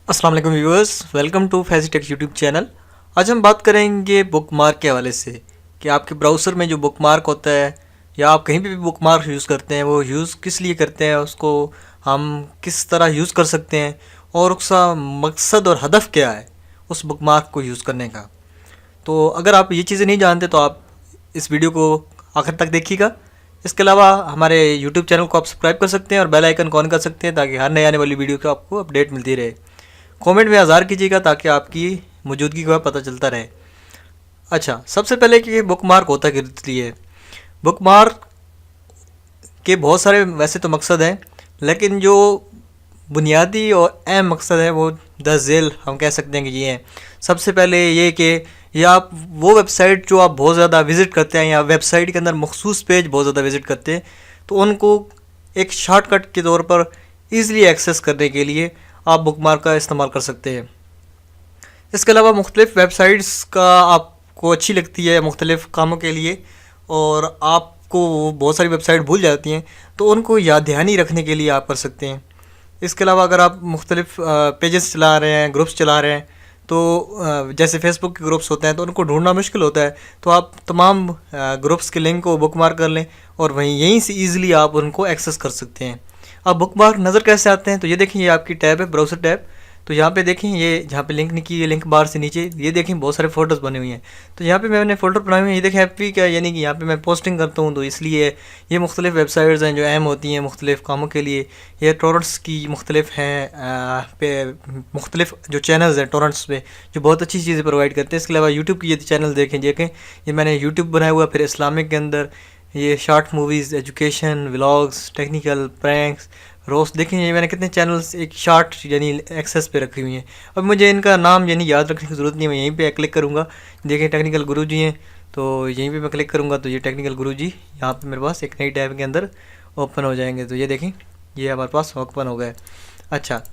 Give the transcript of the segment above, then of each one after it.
अस्सलाम वालेकुम viewers, welcome to Faizi tech YouTube channel. आज हम बात करेंगे बुकमार्क के हवाले से कि आपके ब्राउज़र में जो बुकमार्क होता है या आप कहीं पे भी बुकमार्क यूज़ करते हैं वो यूज़ किस लिए करते हैं, उसको हम किस तरह यूज़ कर सकते हैं और उसका मकसद और हदफ क्या है उस बुकमार्क को यूज़ करने का। तो अगर आप ये चीज़ें नहीं जानते तो आप इस वीडियो को आखिर तक देखिएगा। इसके अलावा हमारे यूट्यूब चैनल को आप सब्सक्राइब कर सकते हैं और बेल आइकन ऑन कर सकते हैं ताकि हर नई आने वाली वीडियो की आपको अपडेट मिलती रहे। कमेंट में आज़ार कीजिएगा ताकि आपकी मौजूदगी का पता चलता रहे। अच्छा, सबसे पहले कि ये बुकमार्क होता किस लिए। बुकमार्क के बहुत सारे वैसे तो मकसद हैं, लेकिन जो बुनियादी और अहम मकसद है वो 10 झेल हम कह सकते हैं कि ये हैं। सबसे पहले ये कि ये आप वो वेबसाइट जो आप बहुत ज़्यादा विज़िट करते हैं या वेबसाइट के अंदर मखसूस पेज बहुत ज़्यादा विज़िट करते हैं तो उनको एक शॉर्टकट के तौर पर ईज़िली एक्सेस करने के लिए आप बुकमार्क का इस्तेमाल कर सकते हैं। इसके अलावा मुख्तलिफ़ वेबसाइट्स का आपको अच्छी लगती है मुख्तलिफ़ कामों के लिए और आपको बहुत सारी वेबसाइट भूल जाती हैं तो उनको याद दहानी रखने के लिए आप कर सकते हैं। इसके अलावा अगर आप मुख्तलिफ़ पेजेस चला रहे हैं, ग्रुप्स चला रहे हैं तो जैसे फेसबुक के ग्रुप्स होते हैं तो उनको ढूंढना मुश्किल होता है, तो आप तमाम ग्रुप्स के लिंक को बुकमार्क कर लें और वहीं यहीं से ईज़िली आप उनको एक्सेस कर सकते हैं। अब बुकमार्क नज़र कैसे आते हैं तो ये देखें, ये आपकी टैब है, ब्राउज़र टैब। तो यहाँ पे देखें, ये जहाँ पे लिंक की, ये लिंक बार से नीचे ये देखें बहुत सारे फ़ोटोज़ बने हुए हैं। तो यहाँ पे मैंने फ़ोटो बनाए हुए हैं, ये देखें हैप्पी का, यानी कि यहाँ पे मैं पोस्टिंग करता हूँ तो इसलिए ये मुख्तलिफ़ वेबसाइट्स हैं जो अहम होती हैं मुख्तलिफ़ कामों के लिए। ये टोरेंट्स की मुख्तलिफ़ हैं पे मुख्तलिफ़ जो चैनल्स हैं टोरेंट्स पे जो बहुत अच्छी चीज़ें प्रोवाइड करते हैं। इसके अलावा यूट्यूब की ये चैनल देखें ये मैंने यूट्यूब बनाया हुआ, फिर इस्लामिक के अंदर ये short movies, education, vlogs, technical, pranks, roast देखें, ये मैंने कितने चैनल्स एक शॉर्ट यानी एक्सेस पे रखी हुई हैं। अब मुझे इनका नाम यानी याद रखने की ज़रूरत नहीं है, मैं यहीं पे क्लिक करूँगा। देखें टेक्निकल गुरुजी हैं तो यहीं पे मैं क्लिक करूँगा तो ये टेक्निकल गुरुजी यहाँ पे मेरे पास एक नई टैब के अंदर ओपन हो जाएंगे। तो ये देखें, ये हमारे पास ओपन हो गए। अच्छा,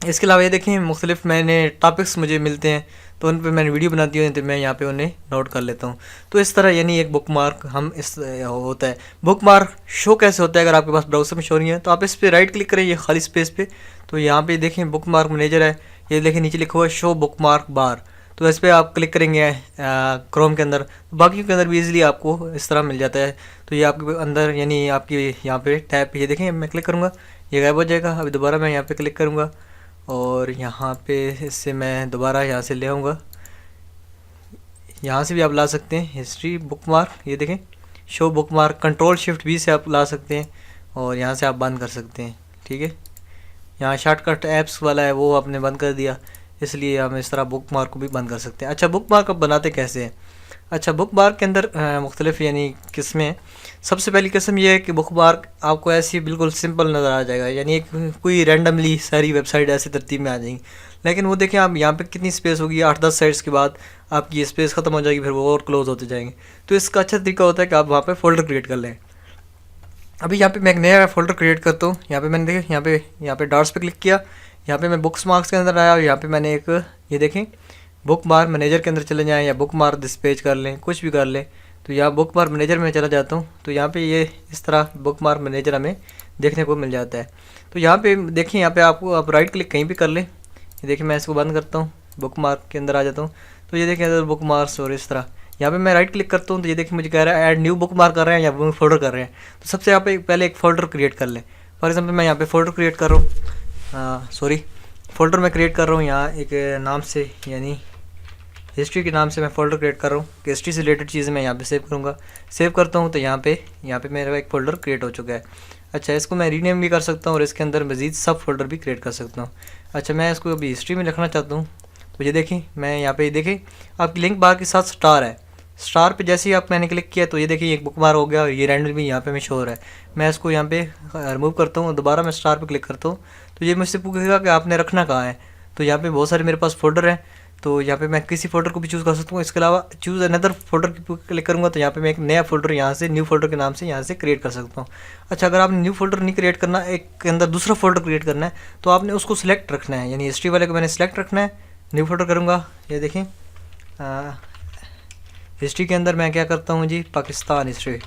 इसके अलावा ये देखें मुख्तलिफ़ मैंने टॉपिक्स मुझे मिलते हैं तो उन पर मैंने वीडियो बनाती हूँ तो मैं यहाँ पे उन्हें नोट कर लेता हूँ। तो इस तरह यानी एक बुकमार्क हम इस होता है। बुकमार्क शो कैसे होता है, अगर आपके पास ब्राउज़र में शो नहीं है तो आप इस पर राइट क्लिक करें ये खाली स्पेस पे, तो यहाँ पे देखें बुकमार्क मैनेजर है, ये देखें नीचे लिखा हुआ है शो बुकमार्क बार। तो इस पर आप क्लिक करेंगे क्रोम के अंदर, बाकी के अंदर भी ईज़िली आपको इस तरह मिल जाता है। तो ये आपके अंदर यानी आपकी यहाँ पे टैब ये देखें, मैं क्लिक करूँगा ये गायब हो जाएगा। अभी दोबारा मैं यहाँ पे क्लिक करूँगा और यहाँ पे इससे मैं दोबारा यहाँ से ले आऊँगा। यहाँ से भी आप ला सकते हैं हिस्ट्री बुकमार्क, ये देखें शो बुकमार्क, कंट्रोल शिफ्ट भी से आप ला सकते हैं और यहाँ से आप बंद कर सकते हैं। ठीक है, यहाँ शॉर्टकट ऐप्स वाला है वो आपने बंद कर दिया, इसलिए हम इस तरह बुकमार्क को भी बंद कर सकते हैं। अच्छा, बुकमार्क अब बनाते कैसे हैं। अच्छा, बुकमार्क के अंदर मुख्तलिफ़ यानी किस्में हैं। सबसे पहली किस्म ये है कि बुकमार्क आपको ऐसी बिल्कुल सिंपल नज़र आ जाएगा, यानी एक कोई रैंडमली सारी वेबसाइट ऐसी तरतीब में आ जाएंगी, लेकिन वो देखें आप यहाँ पे कितनी स्पेस होगी, 8-10 साइट्स के बाद आपकी ये स्पेस ख़त्म हो जाएगी, फिर वो और क्लोज होते जाएंगे। तो इसका अच्छा तरीका होता है कि आप वहाँ पर फ़ोल्डर क्रिएट कर लें। अभी यहाँ पे मैं एक नया फ़ोल्डर क्रिएट करता हूँ। यहाँ पे मैंने देखें यहाँ पे डॉट्स पे क्लिक किया, यहाँ पे मैं बुक्स मार्क्स के अंदर आया और यहाँ पे मैंने एक ये देखें बुक मार्क मैनेजर के अंदर चले जाएँ या बुक मार्क दिस पेज कर लें, कुछ भी कर लें। तो यहाँ बुक मार्क मैनेजर में चला जाता हूँ तो यहाँ पे ये इस तरह बुक मार्क मैनेजर हमें देखने को मिल जाता है। तो यहाँ पे देखिए, यहाँ पे आपको आप राइट क्लिक कहीं भी कर लें। ये देखिए मैं इसको बंद करता हूँ, बुक मार्क के अंदर आ जाता हूँ तो ये देखिए अंदर बुक मार्क्स और इस तरह यहाँ पे मैं राइट क्लिक करता हूँ तो ये देखिए मुझे कह रहा है ऐड न्यू बुक मार्क कर रहे हैं या बुक फोल्डर कर रहे हैं। तो सबसे यहाँ पे पहले एक फ़ोल्डर क्रिएट कर लें। फॉर एग्जांपल मैं यहाँ पे फ़ोल्डर क्रिएट कर रहा हूँ, फ़ोल्डर मैं क्रिएट कर रहा हूँ यहाँ एक नाम से, यानी हिस्ट्री के नाम से मैं फ़ोल्डर क्रिएट कर रहा हूँ कि हिस्ट्री से रिलेटेड चीज़ें मैं यहाँ पे सेव करूँगा। सेव करता हूँ तो यहाँ पे मेरा एक फ़ोल्डर क्रिएट हो चुका है। अच्छा, इसको मैं रीनेम भी कर सकता हूँ और इसके अंदर मज़ीद सब फोल्डर भी क्रिएट कर सकता हूँ। अच्छा, मैं इसको अभी हिस्ट्री में लिखना चाहता हूँ तो ये देखें मैं यहाँ पे देखें आपकी लिंक बार के साथ स्टार है, स्टार पे जैसे ही मैंने क्लिक किया तो ये देखिए एक बुकमार्क हो गया और ये रैंडम भी यहाँ पे में शो हो रहा है। मैं इसको यहाँ पे रिमूव करता हूँ, दोबारा मैं स्टार पे क्लिक करता हूँ तो ये मुझसे पूछेगा कि आपने रखना कहाँ है। तो यहाँ पे बहुत सारे मेरे पास फोल्डर हैं तो यहाँ पे मैं किसी फोल्डर को भी चूज़ कर सकता हूँ। इसके अलावा चूज़ अनदर फोल्डर की क्लिक करूँगा तो यहाँ पे मैं एक नया फोल्डर यहाँ से न्यू फोल्डर के नाम से यहाँ से क्रिएट कर सकता हूँ। अच्छा, अगर आपने न्यू फोल्डर नहीं क्रिएट करना, एक के अंदर दूसरा फोल्डर क्रिएट करना है तो आपने उसको सिलेक्ट रखना है, यानी हिस्ट्री वाले को मैंने सिलेक्ट रखना है। न्यू फोल्डर करूँगा, ये देखें हिस्ट्री के अंदर मैं क्या करता हूँ जी, पाकिस्तान हिस्ट्री।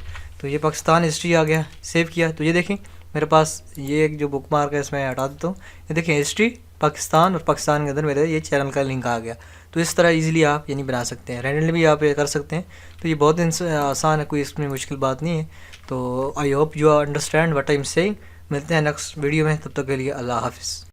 तो ये पाकिस्तान हिस्ट्री आ गया, सेव किया तो ये देखें मेरे पास ये एक जो बुकमार्क है इसमें हटा देता हूँ। ये देखें हिस्ट्री पाकिस्तान और पाकिस्तान के अंदर मेरे ये चैनल का लिंक आ गया। तो इस तरह इजीली आप यानी बना सकते हैं, रैंडमली भी आप ये कर सकते हैं। तो ये बहुत आसान है, कोई इसमें मुश्किल बात नहीं है। तो I hope you understand what I am saying. मिलते हैं नेक्स्ट वीडियो में, तब तक के लिए अल्लाह हाफिज़।